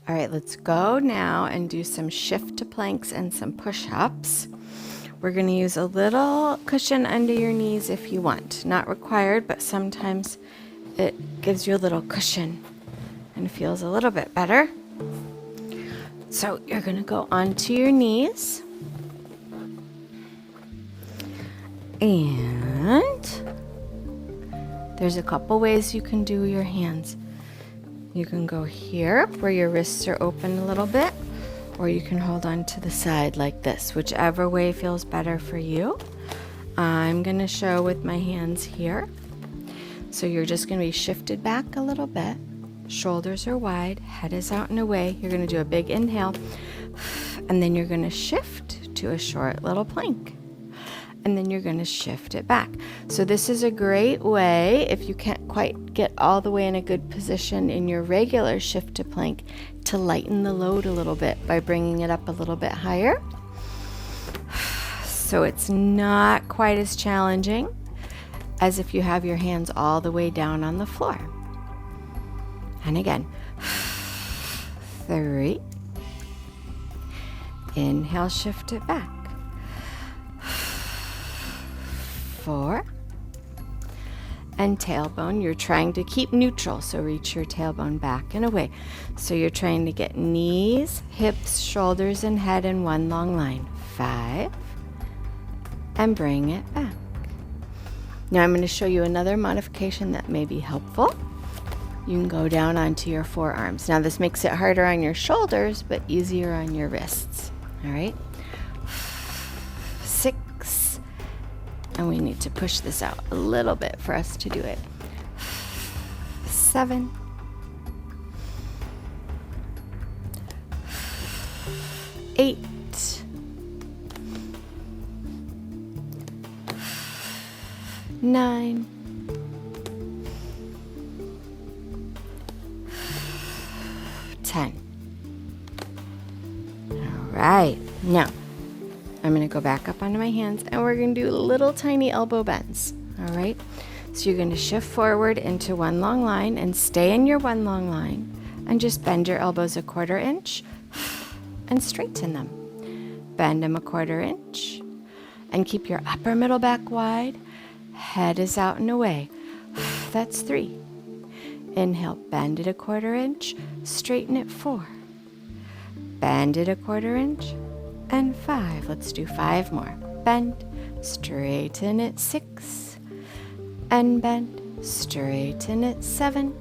All right, let's go now and do some shift to planks and some push-ups. We're going to use a little cushion under your knees if you want. Not required, but sometimes it gives you a little cushion and feels a little bit better. So you're going to go onto your knees. And there's a couple ways you can do your hands. You can go here where your wrists are open a little bit, or you can hold on to the side like this, whichever way feels better for you. I'm going to show with my hands here. So you're just going to be shifted back a little bit. Shoulders are wide, head is out and away. You're going to do a big inhale, and then you're going to shift to a short little plank. And then you're going to shift it back. So this is a great way, if you can't quite get all the way in a good position in your regular shift to plank, to lighten the load a little bit by bringing it up a little bit higher. So it's not quite as challenging as if you have your hands all the way down on the floor. And again, 3. Inhale, shift it back. 4. And tailbone, you're trying to keep neutral, so reach your tailbone back and away. So you're trying to get knees, hips, shoulders, and head in one long line. 5. And bring it back. Now I'm going to show you another modification that may be helpful. You can go down onto your forearms. Now this makes it harder on your shoulders, but easier on your wrists. All right. 6. And we need to push this out a little bit for us to do it. 7. 8. 9. 10. All right. Now, I'm going to go back up onto my hands, and we're going to do little tiny elbow bends. All right. So you're going to shift forward into one long line and stay in your one long line and just bend your elbows a 1/4 inch and straighten them. Bend them a 1/4 inch and keep your upper middle back wide. Head is out and away. That's 3. Inhale, bend it a 1/4 inch, straighten it 4. Bend it a 1/4 inch and 5. Let's do 5 more. Bend, straighten it 6. And bend, straighten it 7.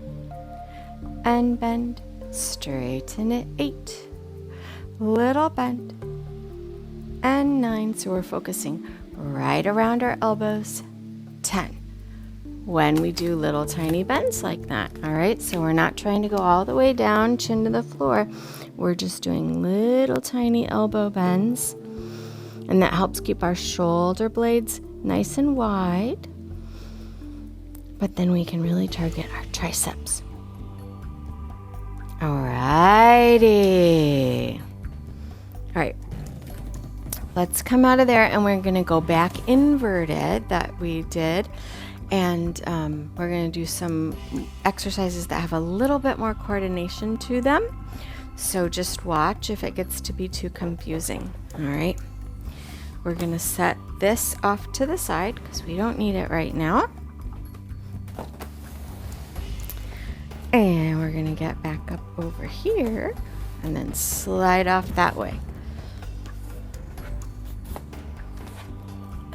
And bend, straighten it 8. Little bend. And 9. So we're focusing right around our elbows. 10. When we do little tiny bends like that. All right, so we're not trying to go all the way down, chin to the floor. We're just doing little tiny elbow bends, and that helps keep our shoulder blades nice and wide, but then we can really target our triceps. All righty. All right, let's come out of there, and we're going to go back inverted that we did. And we're going to do some exercises that have a little bit more coordination to them. So just watch if it gets to be too confusing. All right. We're going to set this off to the side because we don't need it right now. And we're going to get back up over here and then slide off that way.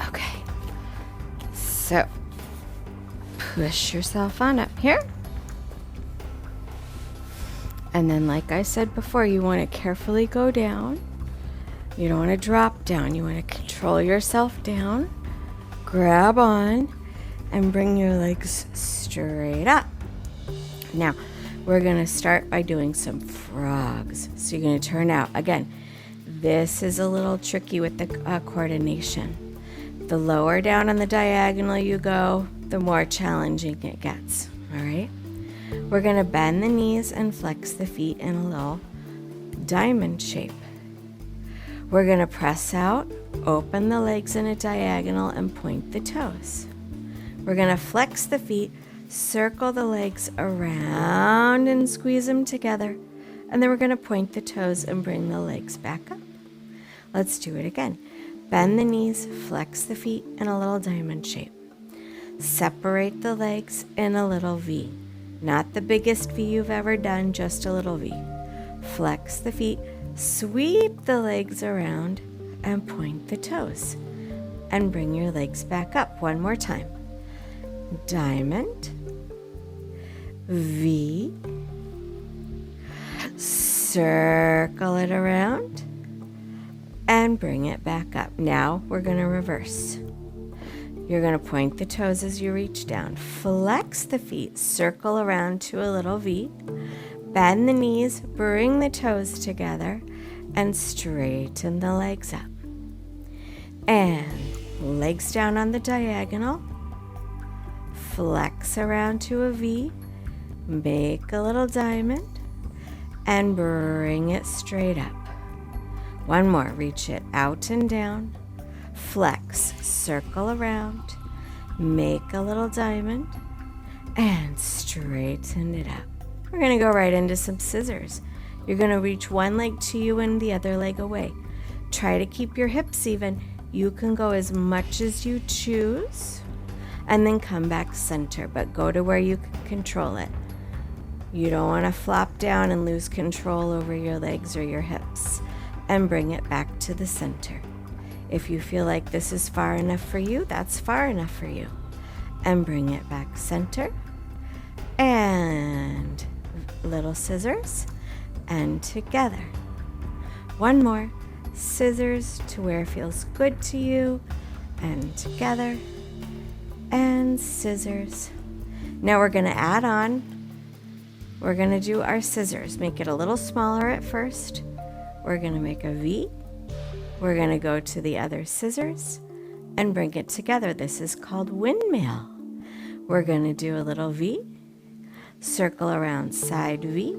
Okay. So push yourself on up here. And then, like I said before, you want to carefully go down. You don't want to drop down. You want to control yourself down. Grab on and bring your legs straight up. Now, we're going to start by doing some frogs. So you're going to turn out. Again, this is a little tricky with the coordination. The lower down on the diagonal you go, the more challenging it gets. All right. We're going to bend the knees and flex the feet in a little diamond shape. We're going to press out, open the legs in a diagonal, and point the toes. We're going to flex the feet, circle the legs around and squeeze them together, And then we're going to point the toes and bring the legs back up. Let's do it again. Bend the knees, flex the feet in a little diamond shape. Separate the legs in a little V. Not the biggest V you've ever done, just a little V. Flex the feet, sweep the legs around, and point the toes. And bring your legs back up one more time. Diamond, V, circle it around, and bring it back up. Now we're going to reverse. You're going to point the toes as you reach down. Flex the feet, circle around to a little V. Bend the knees, bring the toes together, and straighten the legs up. And legs down on the diagonal. Flex around to a V. Make a little diamond, and bring it straight up. One more, reach it out and down. Flex, circle around, make a little diamond, and straighten it up. We're going to go right into some scissors. You're going to reach one leg to you and the other leg away. Try to keep your hips even. You can go as much as you choose, and then come back center, but go to where you can control it. You don't want to flop down and lose control over your legs or your hips, and bring it back to the center. If you feel like this is far enough for you, that's far enough for you. And bring it back center. And little scissors. And together. One more. Scissors to where it feels good to you. And together. And scissors. Now we're going to add on. We're going to do our scissors. Make it a little smaller at first. We're going to make a V. We're going to go to the other scissors and bring it together. This is called windmill. We're going to do a little V, circle around side V,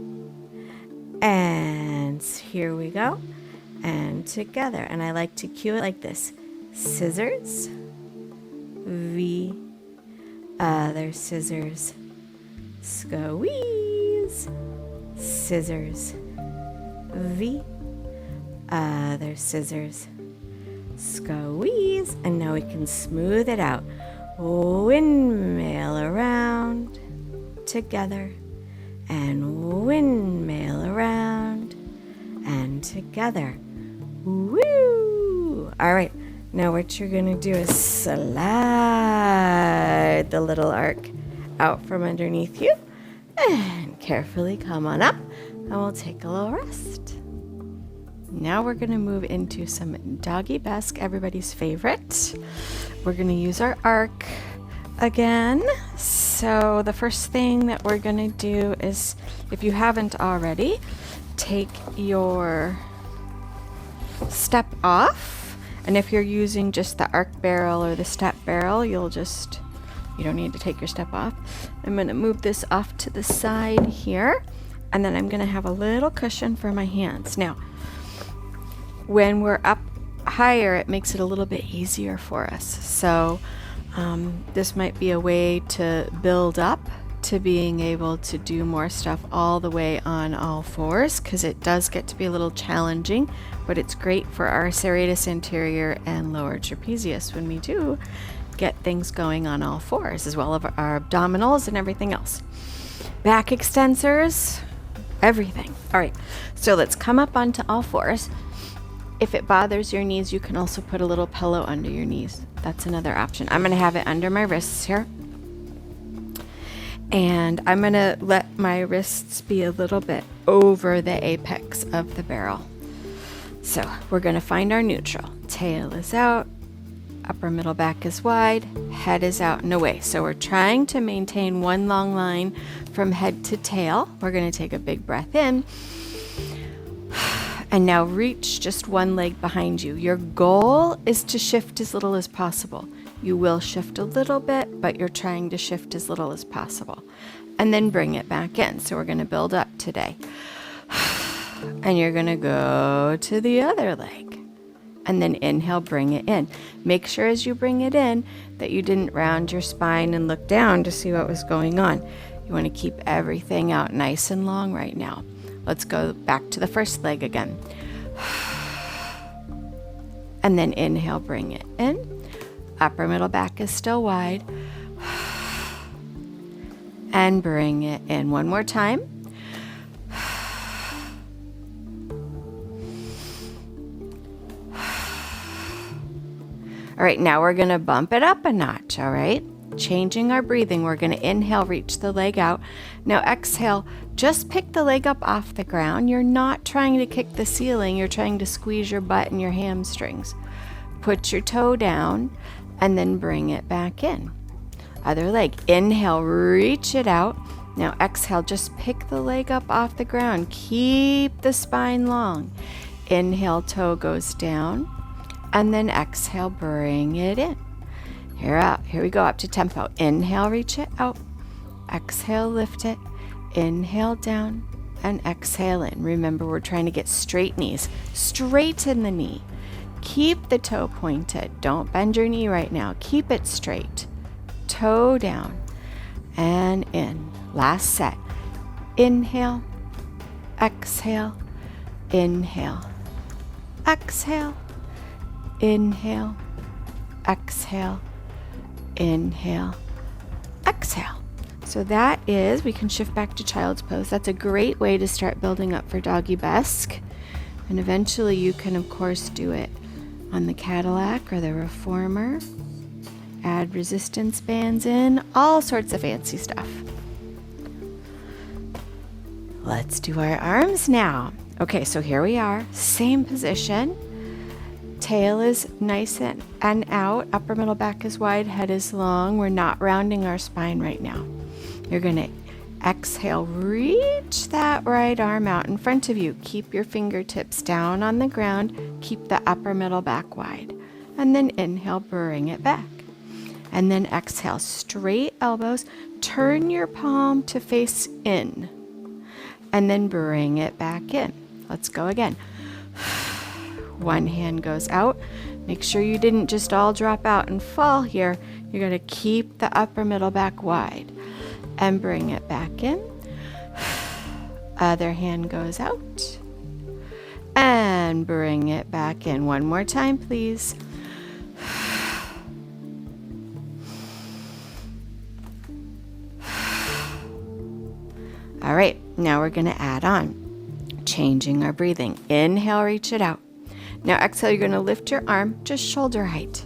and here we go, and together. And I like to cue it like this. Scissors, V, other scissors, squeeze, scissors, V, other scissors, squeeze, and now we can smooth it out. Windmill around, together, and windmill around, and together. Woo! All right, now what you're going to do is slide the little arc out from underneath you, and carefully come on up, and we'll take a little rest. Now we're going to move into some doggy basque, everybody's favorite. We're going to use our arc again. So the first thing that we're going to do is, if you haven't already, take your step off. And if you're using just the arc barrel or the step barrel, you don't need to take your step off. I'm going to move this off to the side here, and then I'm going to have a little cushion for my hands. Now, when we're up higher, it makes it a little bit easier for us. So this might be a way to build up to being able to do more stuff all the way on all fours, because it does get to be a little challenging, but it's great for our serratus anterior and lower trapezius when we do get things going on all fours, as well as our abdominals and everything else. Back extensors, everything. All right, so let's come up onto all fours. If it bothers your knees, you can also put a little pillow under your knees. That's another option. I'm going to have it under my wrists here. And I'm going to let my wrists be a little bit over the apex of the barrel. So we're going to find our neutral. Tail is out, upper middle back is wide, head is out and away. So we're trying to maintain one long line from head to tail. We're going to take a big breath in. And now reach just one leg behind you. Your goal is to shift as little as possible. You will shift a little bit, but you're trying to shift as little as possible. And then bring it back in. So we're going to build up today. And you're going to go to the other leg. And then inhale, bring it in. Make sure as you bring it in that you didn't round your spine and look down to see what was going on. You want to keep everything out nice and long right now. Let's go back to the first leg again. And then inhale, bring it in. Upper middle back is still wide. And bring it in one more time. All right, now we're gonna bump it up a notch, all right? Changing our breathing, we're gonna inhale, reach the leg out. Now exhale, just pick the leg up off the ground. You're not trying to kick the ceiling, you're trying to squeeze your butt and your hamstrings. Put your toe down and then bring it back in. Other leg, inhale, reach it out. Now exhale, just pick the leg up off the ground. Keep the spine long. Inhale, toe goes down. And then exhale, bring it in. Here we go, up to tempo. Inhale, reach it out. Exhale, lift it. Inhale, down. And exhale in. Remember, we're trying to get straight knees. Straighten the knee. Keep the toe pointed. Don't bend your knee right now. Keep it straight. Toe down and in. Last set. Inhale, exhale, inhale, exhale, inhale, exhale, inhale, exhale. So that is, we can shift back to child's pose. That's a great way to start building up for doggy best. And eventually you can, of course, do it on the Cadillac or the Reformer. Add resistance bands in, all sorts of fancy stuff. Let's do our arms now. Okay, so here we are, same position. Tail is nice and out, upper middle back is wide, head is long. We're not rounding our spine right now. You're gonna exhale, reach that right arm out in front of you. Keep your fingertips down on the ground, keep the upper middle back wide. And then inhale, bring it back. And then exhale, straight elbows, turn your palm to face in. And then bring it back in. Let's go again. One hand goes out. Make sure you didn't just all drop out and fall here. You're gonna keep the upper middle back wide. And bring it back in. Other hand goes out. And bring it back in. One more time, please. All right, now we're gonna add on, changing our breathing. Inhale, reach it out. Now exhale, you're gonna lift your arm, just shoulder height.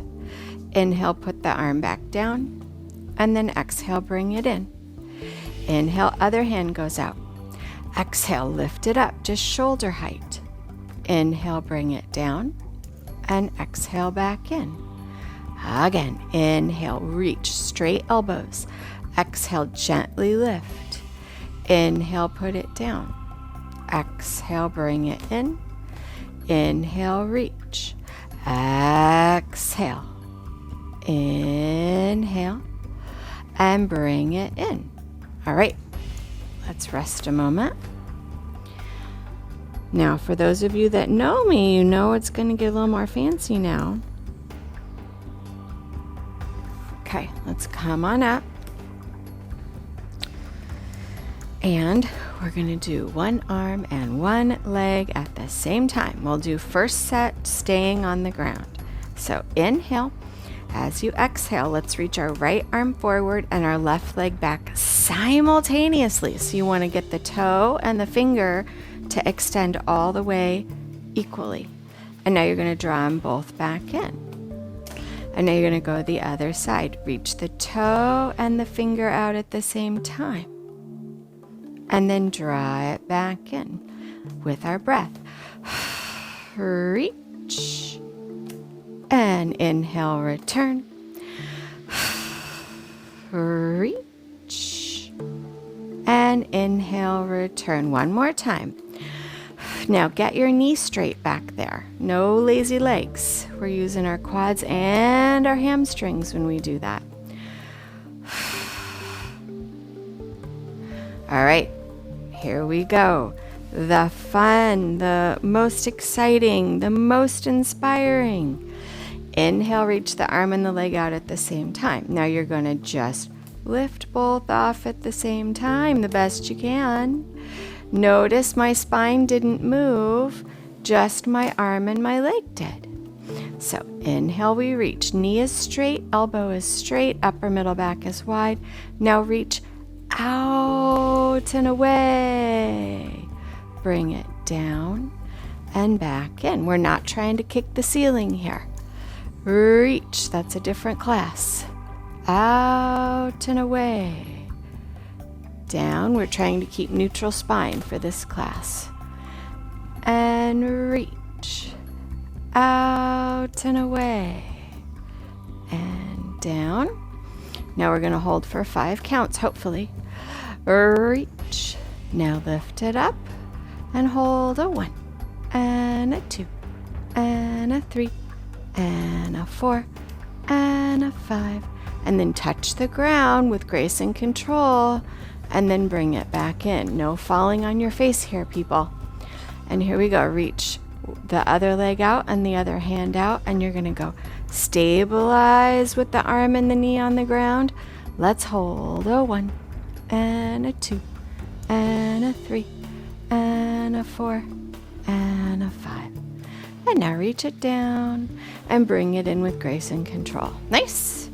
Inhale, put the arm back down, and then exhale, bring it in. Inhale, other hand goes out. Exhale, lift it up, just shoulder height. Inhale, bring it down, and exhale, back in. Again, inhale, reach, straight elbows. Exhale, gently lift. Inhale, put it down. Exhale, bring it in. Inhale, reach. Exhale. Inhale. And bring it in. All right, let's rest a moment. Now, for those of you that know me, you know it's going to get a little more fancy now. Okay, let's come on up. And we're going to do one arm and one leg at the same time. We'll do first set staying on the ground. So inhale. As you exhale, let's reach our right arm forward and our left leg back simultaneously. So you want to get the toe and the finger to extend all the way equally. And now you're going to draw them both back in. And now you're going to go the other side. Reach the toe and the finger out at the same time. And then draw it back in with our breath. Reach. And inhale, return. Reach. And inhale, return. One more time. Now get your knee straight back there. No lazy legs. We're using our quads and our hamstrings when we do that. All right, here we go. The fun, the most exciting, the most inspiring. Inhale, reach the arm and the leg out at the same time. Now you're going to just lift both off at the same time, the best you can. Notice my spine didn't move, just my arm and my leg did. So inhale, we reach. Knee is straight, elbow is straight, upper middle back is wide. Now reach out and away. Bring it down and back in. We're not trying to kick the ceiling here. Reach, that's a different class. Out and away. Down, we're trying to keep neutral spine for this class. And reach. Out and away. And down. Now we're going to hold for 5 counts, hopefully. Reach. Now lift it up and hold a 1 and a 2 and a 3 and a 4 and a 5. And then touch the ground with grace and control, and then bring it back in. No falling on your face here, people. And here we go. Reach the other leg out and the other hand out, and you're going to go stabilize with the arm and the knee on the ground. Let's hold a 1 and a 2 and a 3 and a 4 and a 5. And now reach it down and bring it in with grace and control. Nice.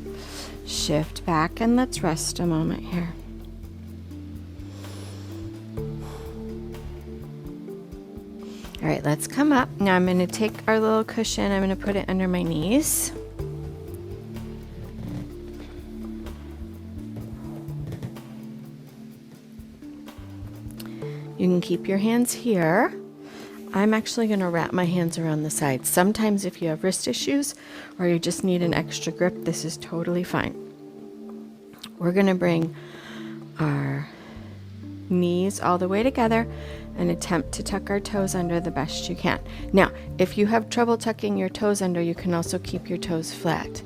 Shift back and let's rest a moment here. All right, let's come up. Now I'm going to take our little cushion, I'm going to put it under my knees. You can keep your hands here. I'm actually going to wrap my hands around the sides. Sometimes if you have wrist issues or you just need an extra grip, this is totally fine. We're going to bring our knees all the way together and attempt to tuck our toes under the best you can. Now, if you have trouble tucking your toes under, you can also keep your toes flat.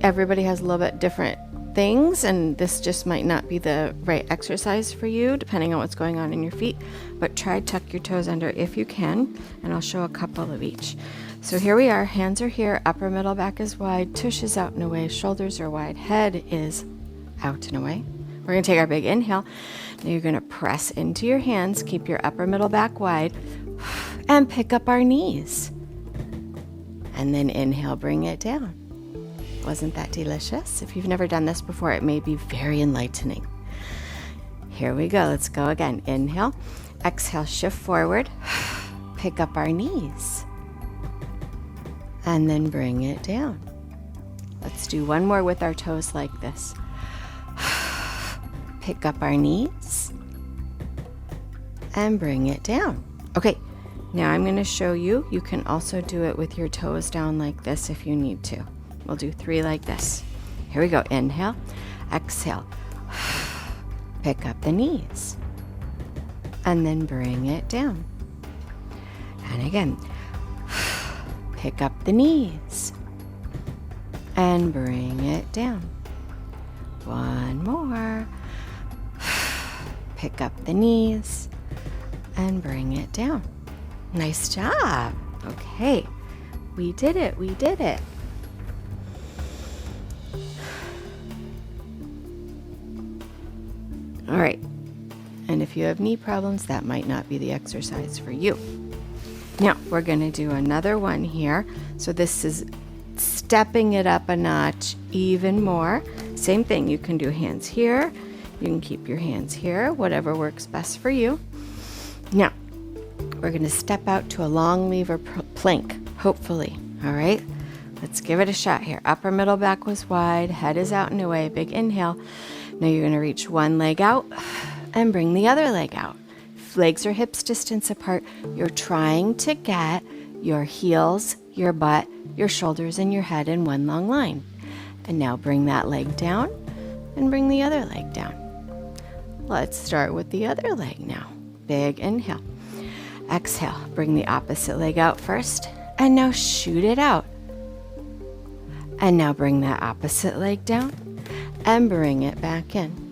Everybody has a little bit different things, and this just might not be the right exercise for you depending on what's going on in your feet, but try tuck your toes under if you can, and I'll show a couple of each. So here we are, hands are here, upper middle back is wide, tush is out and away, shoulders are wide, head is out and away. We're going to take our big inhale. Now you're going to press into your hands, keep your upper middle back wide, and pick up our knees. And then inhale, bring it down. Wasn't that delicious? If you've never done this before, it may be very enlightening. Here we go. Let's go again. Inhale. Exhale, shift forward. Pick up our knees. And then bring it down. Let's do one more with our toes like this. Pick up our knees. And bring it down. Okay, now I'm going to show you. You can also do it with your toes down like this if you need to. We'll do 3 like this. Here we go. Inhale, exhale. Pick up the knees. And then bring it down. And again, pick up the knees. And bring it down. One more. Pick up the knees. And bring it down. Nice job. Okay. We did it. We did it. All right, and if you have knee problems, that might not be the exercise for you. Now, we're going to do another one here. So this is stepping it up a notch even more. Same thing, you can do hands here. You can keep your hands here, whatever works best for you. Now, we're going to step out to a long lever plank, hopefully. All right, let's give it a shot here. Upper middle back was wide, head is out and away, big inhale. Now you're going to reach one leg out and bring the other leg out. Legs are hips distance apart. You're trying to get your heels, your butt, your shoulders, and your head in one long line. And now bring that leg down and bring the other leg down. Let's start with the other leg now. Big inhale. Exhale. Bring the opposite leg out first. And now shoot it out. And now bring that opposite leg down. And bring it back in.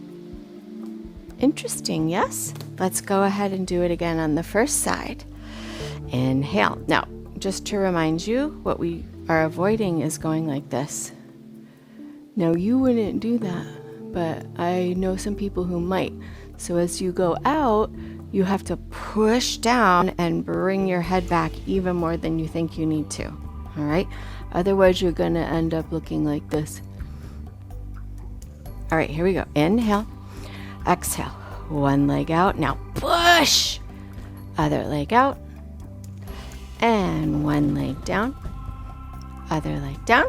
Interesting, yes? Let's go ahead and do it again on the first side. Inhale. Now, just to remind you, what we are avoiding is going like this. Now, you wouldn't do that, but I know some people who might. So as you go out, you have to push down and bring your head back even more than you think you need to. All right? Otherwise, you're going to end up looking like this. All right, here we go. Inhale, exhale. One leg out. Now push. Other leg out. And one leg down. Other leg down.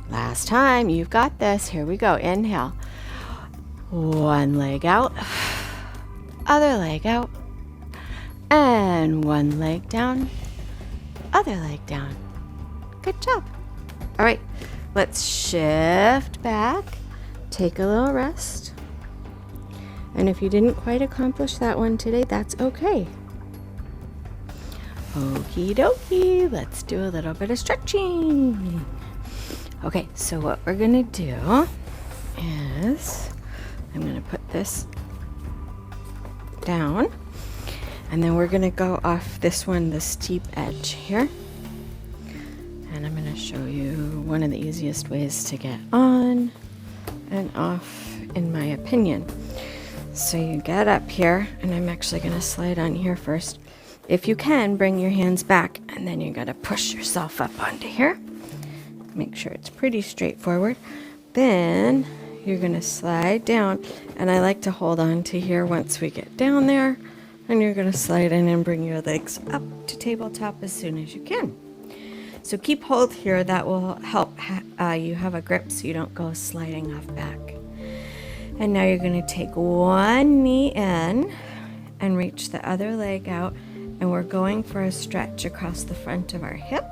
Last time. You've got this. Here we go. Inhale. One leg out. Other leg out. And one leg down. Other leg down. Good job. All right, let's shift back. Take a little rest. And if you didn't quite accomplish that one today, that's okay. Okie dokie, let's do a little bit of stretching. Okay, so what we're gonna do is, I'm gonna put this down, and then we're gonna go off this one, the steep edge here. And I'm gonna show you one of the easiest ways to get on and off, in my opinion. So you get up here, and I'm actually gonna slide on here first. If you can, bring your hands back, and then you gotta push yourself up onto here. Make sure it's pretty straightforward. Then you're gonna slide down, and I like to hold on to here once we get down there, and you're gonna slide in and bring your legs up to tabletop as soon as you can. So keep hold here. That will help you have a grip so you don't go sliding off back. And now you're going to take one knee in and reach the other leg out. And we're going for a stretch across the front of our hip.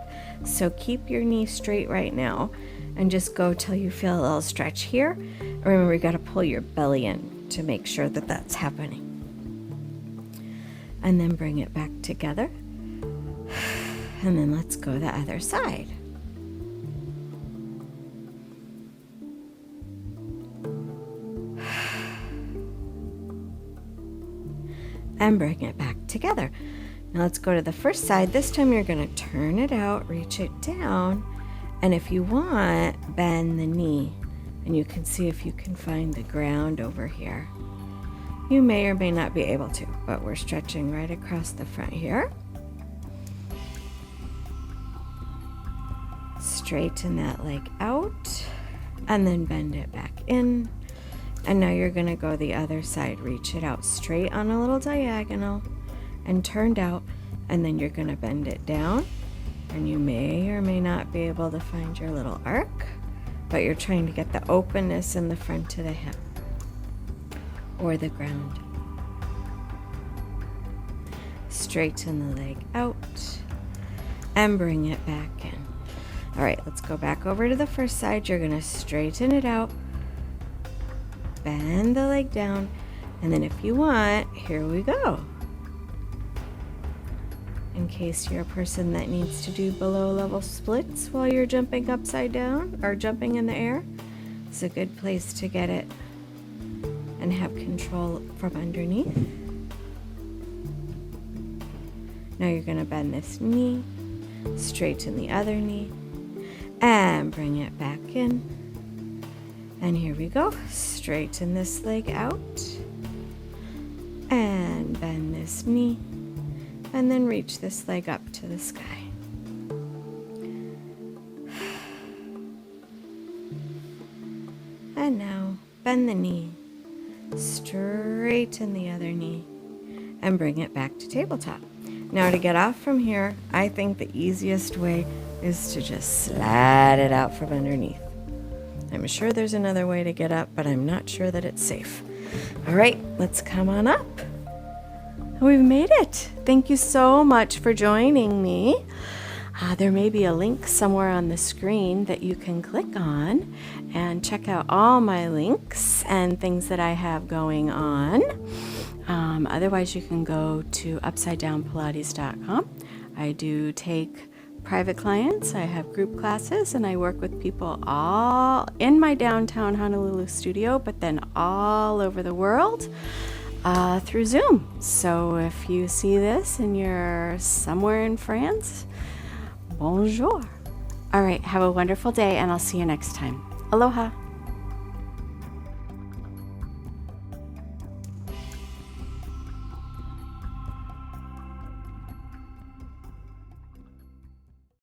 So keep your knee straight right now and just go till you feel a little stretch here. Remember, you got to pull your belly in to make sure that that's happening. And then bring it back together. And then let's go the other side. And bring it back together. Now let's go to the first side. This time you're going to turn it out, reach it down, and if you want, bend the knee. And you can see if you can find the ground over here. You may or may not be able to, but we're stretching right across the front here. Straighten that leg out and then bend it back in. And now you're going to go the other side. Reach it out straight on a little diagonal and turned out, and then you're going to bend it down. And you may or may not be able to find your little arc, but you're trying to get the openness in the front of the hip or the ground. Straighten the leg out and bring it back in. All right, let's go back over to the first side. You're going to straighten it out, bend the leg down, and then if you want, here we go. In case you're a person that needs to do below level splits while you're jumping upside down or jumping in the air, it's a good place to get it and have control from underneath. Now you're going to bend this knee, straighten the other knee, and bring it back in. And here we go. Straighten this leg out and bend this knee, and then reach this leg up to the sky. And now bend the knee, straighten the other knee, and bring it back to tabletop. Now to get off from here, I think the easiest way is to just slide it out from underneath. I'm sure there's another way to get up, but I'm not sure that it's safe. All right, let's come on up. We've made it. Thank you so much for joining me. There may be a link somewhere on the screen that you can click on and check out all my links and things that I have going on. Otherwise, you can go to upsidedownpilates.com. I do take private clients, I have group classes, and I work with people all in my downtown Honolulu studio, but then all over the world through Zoom. So if you see this and you're somewhere in France, bonjour. All right, have a wonderful day, and I'll see you next time. Aloha.